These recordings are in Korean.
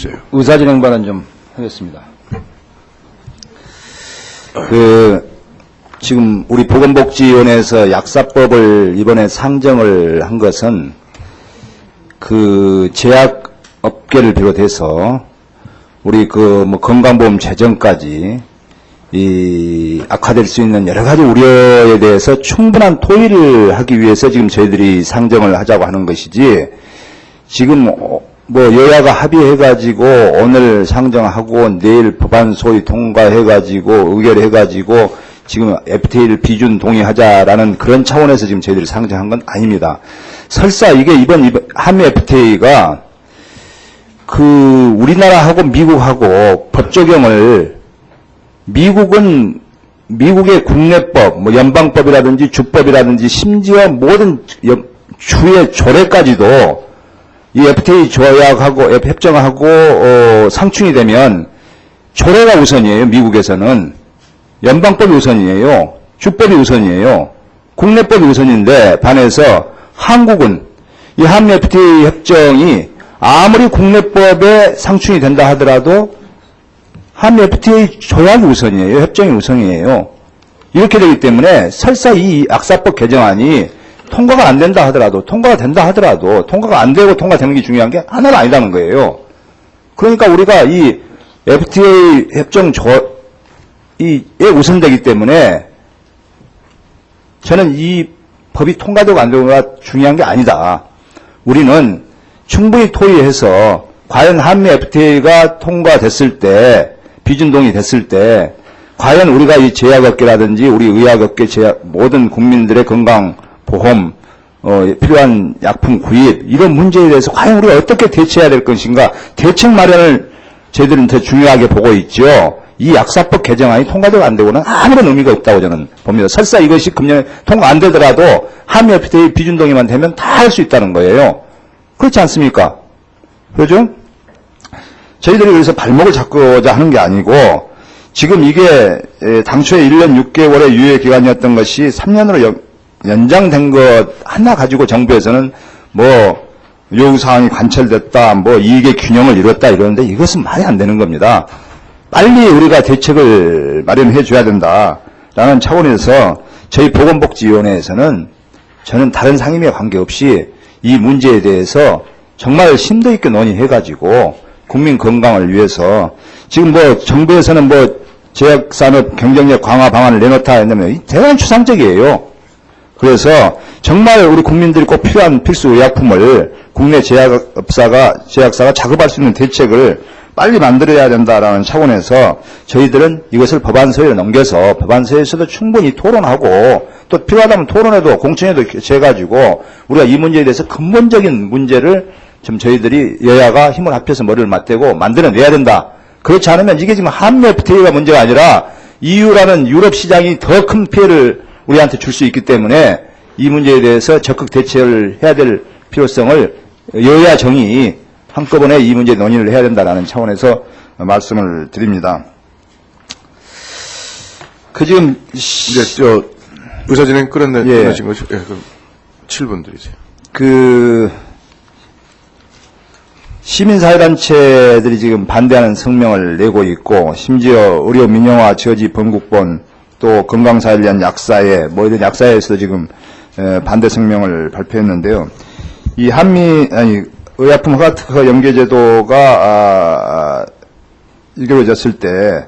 주세요. 의사진행 발언 좀 하겠습니다. 지금 우리 보건복지위원회에서 약사법을 이번에 상정을 한 것은 제약업계를 비롯해서 우리 건강보험 재정까지 악화될 수 있는 여러 가지 우려에 대해서 충분한 토의를 하기 위해서 지금 저희들이 상정을 하자고 하는 것이지, 지금 여야가 합의해가지고 오늘 상정하고 내일 법안 소위 통과해가지고 의결해가지고 지금 FTA를 비준 동의하자라는 그런 차원에서 지금 저희들이 상정한 건 아닙니다. 설사 이게 이번 한미 FTA가 우리나라하고 미국하고 법 적용을, 미국의 국내법, 연방법이라든지 주법이라든지 심지어 모든 주의 조례까지도 이 FTA 조약하고 협정하고 상충이 되면 조례가 우선이에요. 미국에서는 연방법이 우선이에요. 주법이 우선이에요. 국내법이 우선인데 반해서 한국은 이 한미 FTA 협정이 아무리 국내법에 상충이 된다 하더라도 한미 FTA 조약이 우선이에요. 협정이 우선이에요. 이렇게 되기 때문에 설사 이 약사법 개정안이 통과가 안 된다 하더라도, 통과가 된다 하더라도 통과가 안 되고 통과되는 게 중요한 게 하나가 아니라는 거예요. 그러니까 우리가 이 FTA 협정 에 우선되기 때문에 저는 이 법이 통과되고 안 되고가 중요한 게 아니다. 우리는 충분히 토의해서 과연 한미 FTA가 통과됐을 때, 비준동의 됐을 때 과연 우리가 이 제약업계라든지 우리 의학업계 모든 국민들의 건강보험, 필요한 약품 구입, 이런 문제에 대해서 과연 우리가 어떻게 대처해야 될 것인가, 대책 마련을 저희들은 더 중요하게 보고 있죠. 이 약사법 개정안이 통과되고 안 되고는 아무런 의미가 없다고 저는 봅니다. 설사 이것이 금년에 통과 안 되더라도 한미 FTA 비준동의만 되면 다 할 수 있다는 거예요. 그렇지 않습니까? 그렇죠? 저희들이 그래서 발목을 잡고자 하는 게 아니고, 지금 이게 당초에 1년 6개월의 유예 기간이었던 것이 3년으로 연장된 것 하나 가지고 정부에서는 요구사항이 관철됐다, 이익의 균형을 이뤘다 이러는데 이것은 말이 안 되는 겁니다. 빨리 우리가 대책을 마련해 줘야 된다라는 차원에서 저희 보건복지위원회에서는 저는 다른 상임위와 관계없이 이 문제에 대해서 정말 심도 있게 논의해가지고 국민 건강을 위해서, 지금 정부에서는 제약산업 경쟁력 강화 방안을 내놓다 했는데 대단히 추상적이에요. 그래서 정말 우리 국민들이 꼭 필요한 필수 의약품을 국내 제약사가 작업할 수 있는 대책을 빨리 만들어야 된다라는 차원에서 저희들은 이것을 법안소위에 넘겨서 법안소위에서도 충분히 토론하고, 또 필요하다면 토론회도 공청회도 개최해가지고 우리가 이 문제에 대해서 근본적인 문제를 좀 저희들이 여야가 힘을 합쳐서 머리를 맞대고 만들어내야 된다. 그렇지 않으면 이게 지금 한미 FTA가 문제가 아니라 EU라는 유럽 시장이 더 큰 피해를 우리한테 줄 수 있기 때문에 이 문제에 대해서 적극 대처를 해야 될 필요성을 여야 정의 한꺼번에 이 문제 논의를 해야 된다는 차원에서 말씀을 드립니다. 지금 의사진행 끝내신 거죠? 예, 그럼 7분 드리세요. 시민사회단체들이 지금 반대하는 성명을 내고 있고, 심지어 의료 민영화 저지 번국본, 또 건강사회를 위한 약사회, 이런 약사회에서도 지금 반대 성명을 발표했는데요. 이 의약품 허가특허 연계제도가 이루어졌을 때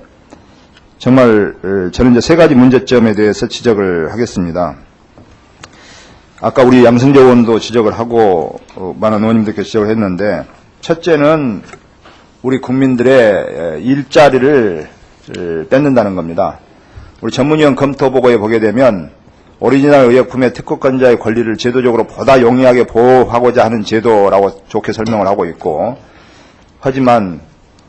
정말 저는 이제 세 가지 문제점에 대해서 지적을 하겠습니다. 아까 우리 양승조 의원도 지적을 하고 많은 의원님들께 지적을 했는데, 첫째는 우리 국민들의 일자리를 뺏는다는 겁니다. 우리 전문위원 검토보고에 보게 되면 오리지널 의약품의 특허권자의 권리를 제도적으로 보다 용이하게 보호하고자 하는 제도라고 좋게 설명을 하고 있고, 하지만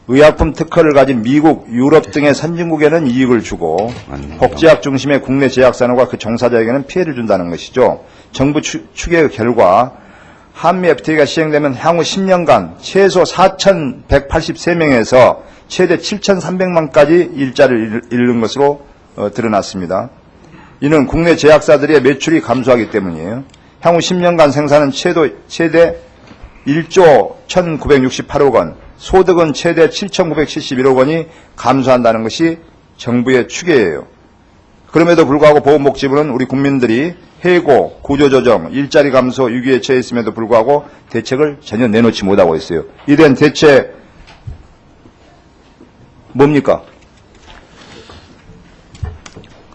의약품 특허를 가진 미국, 유럽 등의 선진국에는 이익을 주고 복제약 중심의 국내 제약산업과 그 종사자에게는 피해를 준다는 것이죠. 정부 추계 결과 한미 FTA가 시행되면 향후 10년간 최소 4,183명에서 최대 7,300만까지 일자리를 잃는 것으로 드러났습니다. 이는 국내 제약사들의 매출이 감소하기 때문이에요. 향후 10년간 생산은 최대 1조 1,968억 원, 소득은 최대 7,971억 원이 감소한다는 것이 정부의 추계예요. 그럼에도 불구하고 보건복지부는 우리 국민들이 해고, 구조조정, 일자리 감소, 위기에 처했음에도 불구하고 대책을 전혀 내놓지 못하고 있어요. 이에 대한 대책 뭡니까?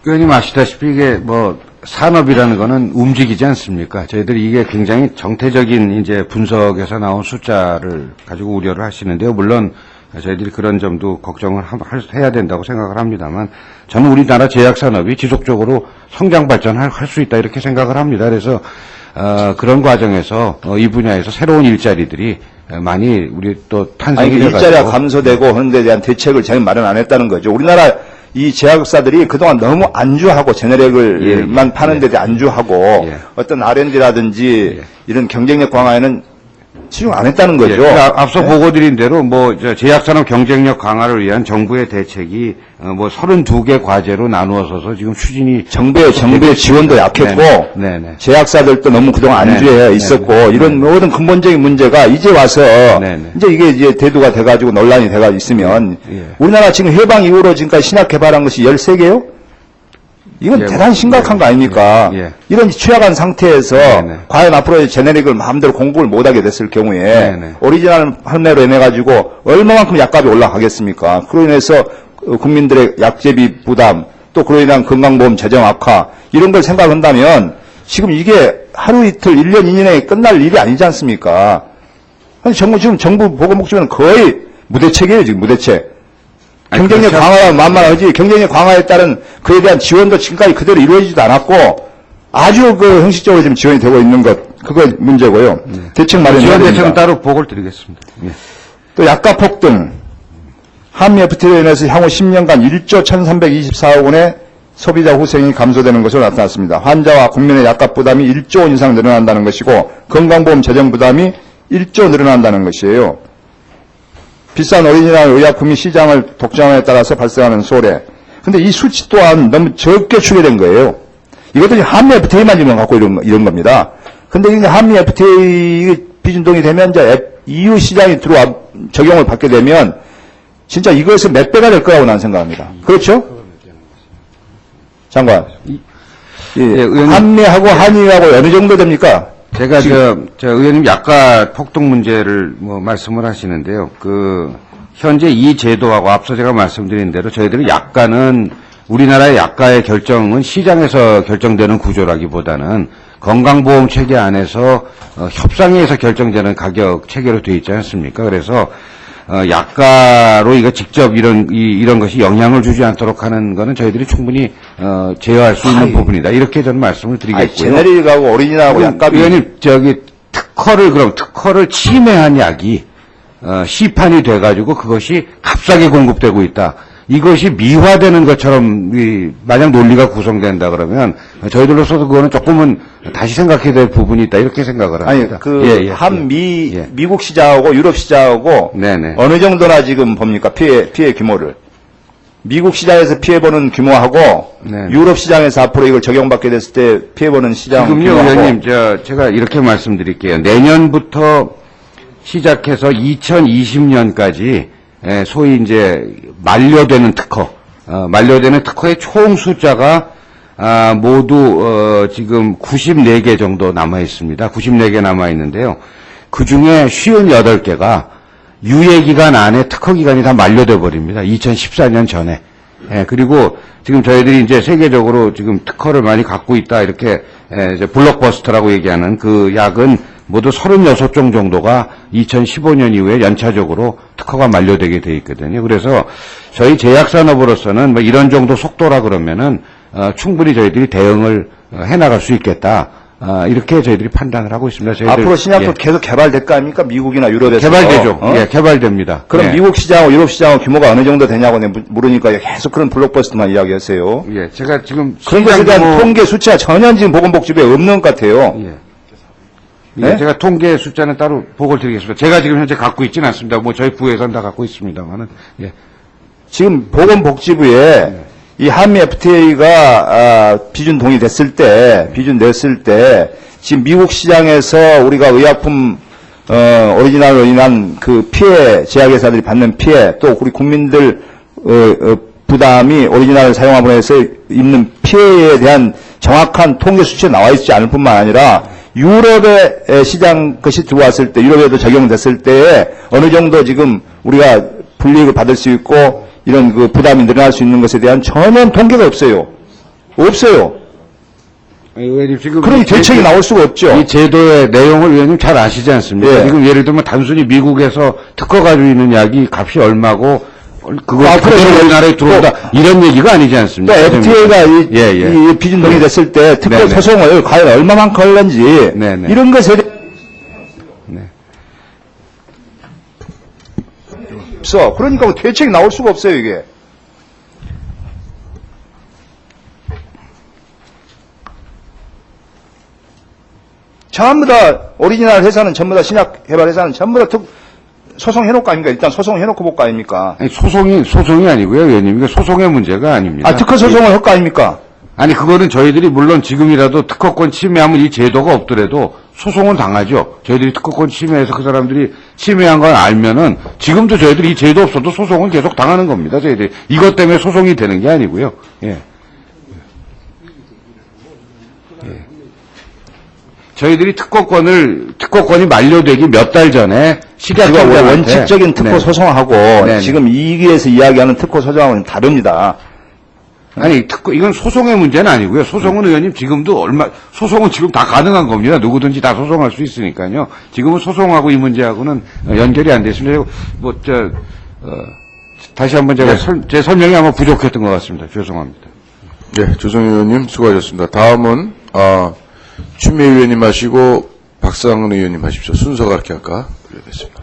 의원님 아시다시피 이게 뭐 산업이라는 거는 움직이지 않습니까? 저희들이 이게 굉장히 정태적인 이제 분석에서 나온 숫자를 가지고 우려를 하시는데요. 물론 저희들이 그런 점도 걱정을 해야 된다고 생각을 합니다만 저는 우리나라 제약산업이 지속적으로 성장 발전할 수 있다 이렇게 생각을 합니다. 그래서 그런 과정에서 이 분야에서 새로운 일자리들이 많이 우리 또 탄생이 돼가지고 일자리가 감소되고 하는 데 대한 대책을 전혀 마련 안 했다는 거죠. 우리나라 이 제약사들이 그동안 너무 안주하고 제네릭을만 파는 데 안주하고 어떤 R&D라든지 이런 경쟁력 강화에는 치중 안 했다는 거죠. 앞서 보고드린 대로 뭐 제약산업 경쟁력 강화를 위한 정부의 대책이 뭐 32개 과제로 나누어서서 지금 추진이 정부의 지원도 약했고 네네. 제약사들도 너무 그동안 안주해 있었고 이런 모든 근본적인 문제가 이제 와서 이제 이게 이제 대두가 돼가지고 논란이 돼가지고 있으면 우리나라 지금 해방 이후로 지금까지 신약 개발한 것이 13개요? 이건 대단히 심각한 거 아닙니까? 이런 취약한 상태에서 과연 앞으로 제네릭을 마음대로 공급을 못하게 됐을 경우에 오리지널 판매로 인해가지고 얼마만큼 약값이 올라가겠습니까? 그로 인해서 국민들의 약제비 부담, 또 그로 인한 건강보험 재정 악화 이런 걸 생각한다면 지금 이게 하루 이틀, 1년, 2년에 끝날 일이 아니지 않습니까? 아니, 지금 정부 보건복지부는 거의 무대책이에요, 지금 무대책. 경쟁력 강화가 만만하지 경쟁력 강화에 따른 그에 대한 지원도 지금까지 그대로 이루어지지도 않았고 아주 그 형식적으로 지금 지원이 되고 있는 것 그거 문제고요. 대책 마련해야 지원 됩니다. 대책은 따로 보고를 드리겠습니다. 또 약값 폭등 한미 FTA로 인해서 향후 10년간 1조 1,324억 원의 소비자 후생이 감소되는 것으로 나타났습니다. 환자와 국민의 약값 부담이 1조 원 이상 늘어난다는 것이고 건강보험 재정 부담이 1조 늘어난다는 것이에요. 비싼 오리지널 의약품이 시장을 독점함에 따라서 발생하는 소래. 근데 이 수치 또한 너무 적게 추계된 거예요. 이것들이 한미 FTA만 지금 갖고 이런 겁니다. 근데 이제 한미 FTA 비준동이 되면 이제 EU 시장이 적용을 받게 되면 진짜 이것의 몇 배가 될 거라고 난 생각합니다. 그렇죠? 장관. 한미하고 한의하고 어느 정도 됩니까? 제가 저 의원님 약값 폭등 문제를 뭐 말씀을 하시는데요. 현재 이 제도하고 앞서 제가 말씀드린 대로 저희들이 약가는 우리나라의 약가의 결정은 시장에서 결정되는 구조라기보다는 건강보험 체계 안에서 협상회에서 결정되는 가격 체계로 되어 있지 않습니까? 그래서 약가로 이거 직접 이런 것이 영향을 주지 않도록 하는 거는 저희들이 충분히 제어할 수 있는 부분이다. 이렇게 저는 말씀을 드리겠고요. 제네릭하고 오리지널하고 약값이 의원님 특허를 침해한 약이 시판이 돼가지고 그것이 값싸게 공급되고 있다. 이것이 미화되는 것처럼 만약 논리가 구성된다 그러면 저희들로서도 그거는 조금은 다시 생각해야 될 부분이 있다 이렇게 생각을 합니다. 미국 시장하고 유럽 시장하고 어느 정도나 지금 봅니까 피해 규모를 미국 시장에서 피해보는 규모하고 유럽 시장에서 앞으로 이걸 적용받게 됐을 때 피해보는 시장 지금요 의원님 제가 이렇게 말씀드릴게요. 내년부터 시작해서 2020년까지 소위 이제 만료되는 특허의 총 숫자가 모두 지금 94개 정도 남아 있습니다. 94개 남아 있는데요. 그 중에 58개가 유예기간 안에 특허기간이 다 만료돼 버립니다. 2014년 전에. 그리고 지금 저희들이 이제 세계적으로 지금 특허를 많이 갖고 있다 이렇게 이제 블록버스터라고 얘기하는 그 약은 모두 36종 정도가 2015년 이후에 연차적으로 특허가 만료되게 돼 있거든요. 그래서 저희 제약산업으로서는 뭐 이런 정도 속도라 그러면은 충분히 저희들이 대응을 해나갈 수 있겠다. 이렇게 저희들이 판단을 하고 있습니다. 저희들, 앞으로 신약도 계속 개발될 거 아닙니까? 미국이나 유럽에서. 개발되죠. 개발됩니다. 그럼 미국 시장하고 유럽 시장하고 규모가 어느 정도 되냐고 물으니까 계속 그런 블록버스터만 이야기하세요. 제가 지금 그런 것에 대한 통계 수치가 전혀 지금 보건복지부에 없는 것 같아요. 제가 통계 숫자는 따로 보고를 드리겠습니다. 제가 지금 현재 갖고 있지는 않습니다. 뭐 저희 부에서는 다 갖고 있습니다만은. 지금 보건복지부에 이 한미 FTA가 비준 동의됐을 때, 비준 냈을 때, 지금 미국 시장에서 우리가 의약품 오리지널로 인한 그 피해, 제약회사들이 받는 피해, 또 우리 국민들, 부담이 오리지널을 사용함으로 해서 있는 피해에 대한 정확한 통계 수치에 나와 있지 않을 뿐만 아니라 유럽의 시장 것이 들어왔을 때, 유럽에도 적용됐을 때에 어느 정도 지금 우리가 불이익을 받을 수 있고 이런 그 부담이 늘어날 수 있는 것에 대한 전혀 통계가 없어요. 없어요. 의원님 지금 그런 대책이 나올 수가 없죠. 이 제도의 내용을 의원님 잘 아시지 않습니까? 예. 지금 예를 들면 단순히 미국에서 특허 가지고 있는 약이 값이 얼마고 그거 그대로 우리나라에 들어온다 이런 얘기가 아니지 않습니까? 또 FTA가 이 비준동이 됐을 때 특허 네네. 소송을 과연 얼마만큼 할는지 네네. 이런 것에 네. 없어. 그러니까 대책이 나올 수가 없어요, 이게. 전부 다 오리지널 회사는 전부 다 신약 개발 회사는 전부 다 소송해놓고 아닙니까? 일단 소송해놓고 볼 거 아닙니까? 아니, 소송이 아니고요, 의원님. 이게 소송의 문제가 아닙니다. 아, 특허 소송을 할 거 아닙니까? 아니, 그거는 저희들이 물론 지금이라도 특허권 침해하면 이 제도가 없더라도 소송은 당하죠. 저희들이 특허권 침해해서 그 사람들이 침해한 걸 알면은 지금도 저희들이 이 제도 없어도 소송은 계속 당하는 겁니다. 저희들이. 이것 때문에 소송이 되는 게 아니고요. 예. 저희들이 특허권이 만료되기 몇 달 전에 식약처한테 원칙적인 특허 소송하고 지금 이 위에서 이야기하는 특허 소송하고는 다릅니다. 아니, 이건 소송의 문제는 아니고요. 소송은 의원님 지금도 소송은 지금 다 가능한 겁니다. 누구든지 다 소송할 수 있으니까요. 지금은 소송하고 이 문제하고는 연결이 안 됐습니다. 다시 한번 제가 제 설명이 아마 부족했던 것 같습니다. 죄송합니다. 네, 조성희 의원님 수고하셨습니다. 다음은, 추미애 의원님 하시고 박상은 의원님 하십시오. 순서가 그렇게 아까 분류됐습니다.